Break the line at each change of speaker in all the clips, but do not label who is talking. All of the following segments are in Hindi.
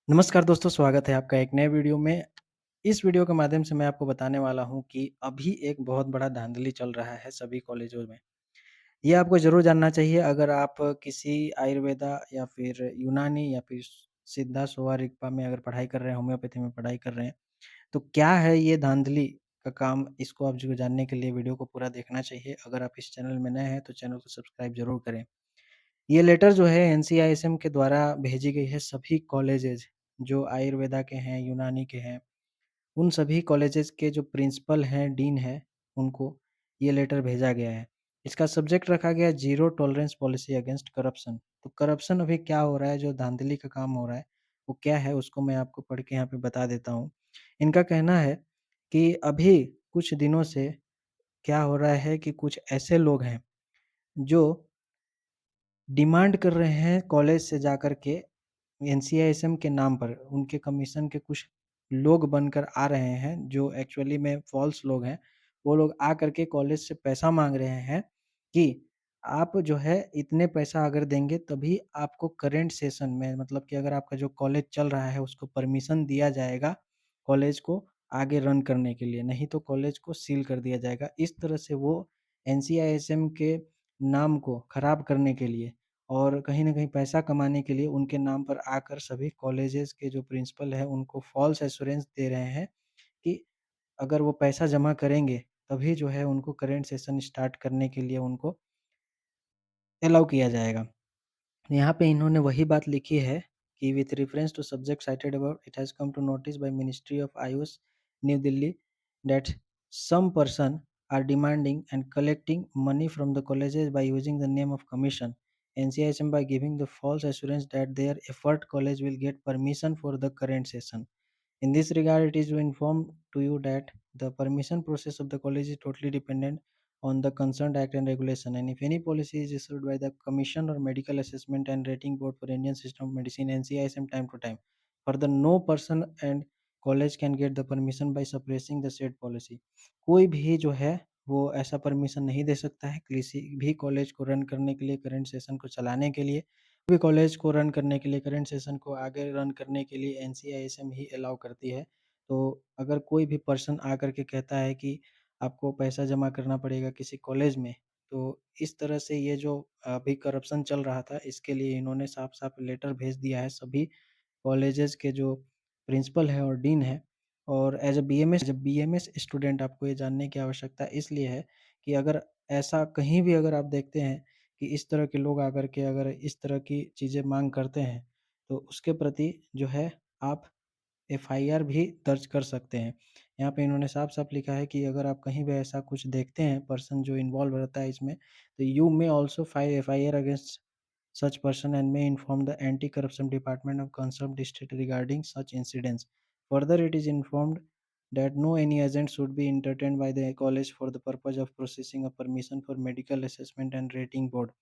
नमस्कार दोस्तों, स्वागत है आपका एक नए वीडियो में। इस वीडियो के माध्यम से मैं आपको बताने वाला हूँ कि अभी एक बहुत बड़ा धांधली चल रहा है सभी कॉलेजों में। ये आपको ज़रूर जानना चाहिए अगर आप किसी आयुर्वेदा या फिर यूनानी या फिर सिद्धा, सोवा, रिगपा में अगर पढ़ाई कर रहे हैं, होम्योपैथी में पढ़ाई कर रहे हैं, तो क्या है ये धांधली का काम? इसको आप जो जानने के लिए वीडियो को पूरा देखना चाहिए। अगर आप इस चैनल में नए हैं, तो चैनल को सब्सक्राइब ज़रूर करें। ये लेटर जो है एनसीआईएसएम के द्वारा भेजी गई है सभी कॉलेजेज़ जो आयुर्वेदा के हैं, यूनानी के हैं, उन सभी कॉलेजेज़ के जो प्रिंसिपल हैं, डीन हैं, उनको ये लेटर भेजा गया है। इसका सब्जेक्ट रखा गया है zero tolerance policy against corruption. तो करप्शन अभी क्या हो रहा है, जो धांधली का काम हो रहा है, वो क्या है उसको मैं आपको पढ़ के यहाँ पे बता देता हूँ। इनका कहना है कि अभी कुछ दिनों से क्या हो रहा है कि कुछ ऐसे लोग हैं जो डिमांड कर रहे हैं कॉलेज से जाकर के एनसीआईएसएम के नाम पर उनके कमीशन के कुछ लोग बनकर आ रहे हैं जो एक्चुअली में फ़ॉल्स लोग हैं। वो लोग आ कर के कॉलेज से पैसा माँग रहे हैं कि आप जो है इतने पैसा अगर देंगे तभी आपको करंट सेशन में मतलब कि अगर आपका जो कॉलेज चल रहा है उसको परमिशन दिया जाएगा कॉलेज को आगे रन करने के लिए, नहीं तो कॉलेज को सील कर दिया जाएगा। इस तरह से वो एनसीआईएसएम के नाम को खराब करने के लिए और कहीं न कहीं पैसा कमाने के लिए उनके नाम पर आकर सभी कॉलेजेस के जो प्रिंसिपल हैं, उनको फ़ॉल्स एश्योरेंस दे रहे हैं कि अगर वो पैसा जमा करेंगे, तभी जो है उनको करंट सेशन स्टार्ट करने के लिए उनको एलाउ किया जाएगा। यहाँ पे इन्होंने वही बात लिखी है कि with reference to subject cited above it has come to notice by ministry of Ayush New Delhi that some person are demanding and collecting money from the colleges by using the name of commission NCISM by giving the false assurance that their effort college will get permission for the current session. In this regard, it is to inform to you that the permission process of the college is totally dependent on the concerned act and regulation. And if any policy is issued by the Commission or Medical Assessment and Rating Board for Indian System of Medicine (NCISM) time to time, further no person and college can get the permission by suppressing the said policy. कोई भी जो है वो ऐसा परमिशन नहीं दे सकता है किसी भी कॉलेज को रन करने के लिए, करंट सेशन को चलाने के लिए भी कॉलेज को रन करने के लिए, करंट सेशन को आगे रन करने के लिए एनसीआईएसएम ही अलाउ करती है। तो अगर कोई भी पर्सन आकर के कहता है कि आपको पैसा जमा करना पड़ेगा किसी कॉलेज में, तो इस तरह से ये जो अभी करप्शन चल रहा था, इसके लिए इन्होंने साफ-साफ लेटर भेज दिया है सभी कॉलेजेस के जो प्रिंसिपल हैं और डीन हैं और एज़ अ बीएमएस स्टूडेंट आपको ये जानने की आवश्यकता इसलिए है कि अगर ऐसा कहीं भी अगर आप देखते हैं कि इस तरह के लोग आकर के अगर इस तरह की चीज़ें माँग करते हैं, तो उसके प्रति जो है आप एफआईआर भी दर्ज कर सकते हैं। यहाँ पे इन्होंने साफ-साफ लिखा है कि अगर आप कहीं भी ऐसा कुछ देखते हैं पर्सन जो इन्वॉल्व रहता है इसमें, तो you may also file FIR against such person and may inform the anti-corruption department of concerned district regarding such incidents. Further, it is informed that no any agent should be entertained by the college for the purpose of processing a permission for medical assessment and rating board.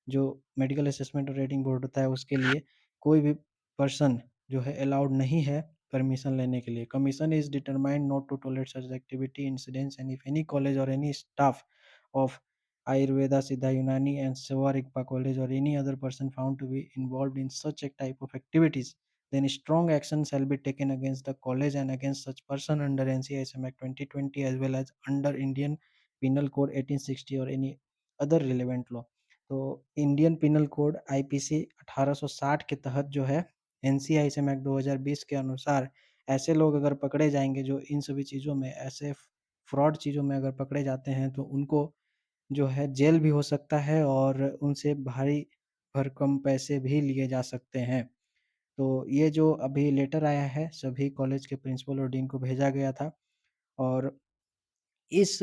जो मेडिकल असेसमेंट और रेटिंग बोर्ड होता है उसके लिए कोई भी पर्सन जो है अलाउड नहीं है परमिशन लेने के लिए। Commission is determined not to tolerate such activity incidents and if any college और any staff of Ayurveda, Siddha, Unani and Sewa Rigpa college or any other person found to be involved in such a type of activities, then strong action shall be taken against the college and against such person under NCISM Act 2020 as well as under Indian Penal Code 1860 or any other relevant law. तो इंडियन पिनल कोड आईपीसी 1860 के तहत जो है एनसीआईएसएम एक्ट 2020 के अनुसार ऐसे लोग अगर पकड़े जाएंगे जो इन सभी चीज़ों में ऐसे फ्रॉड चीज़ों में अगर पकड़े जाते हैं तो उनको जो है जेल भी हो सकता है और उनसे भारी भरकम पैसे भी लिए जा सकते हैं। तो ये जो अभी लेटर आया है सभी कॉलेज के प्रिंसिपल और डीन को भेजा गया था और इस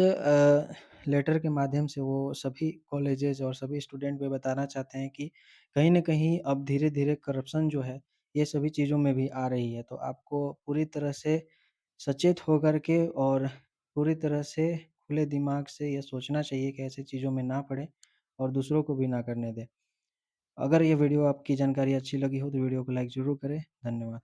लेटर के माध्यम से वो सभी कॉलेजेस और सभी स्टूडेंट को बताना चाहते हैं कि कहीं न कहीं अब धीरे-धीरे करप्शन जो है, ये सभी चीज़ों में भी आ रही है। तो आपको पूरी तरह से सचेत होकर के और पूरी तरह से खुले दिमाग से ये सोचना चाहिए कि ऐसी चीज़ों में ना पड़ें और दूसरों को भी ना करने दें। अगर ये वीडियो आपकी जानकारी अच्छी लगी हो तो वीडियो को लाइक ज़रूर करें। धन्यवाद।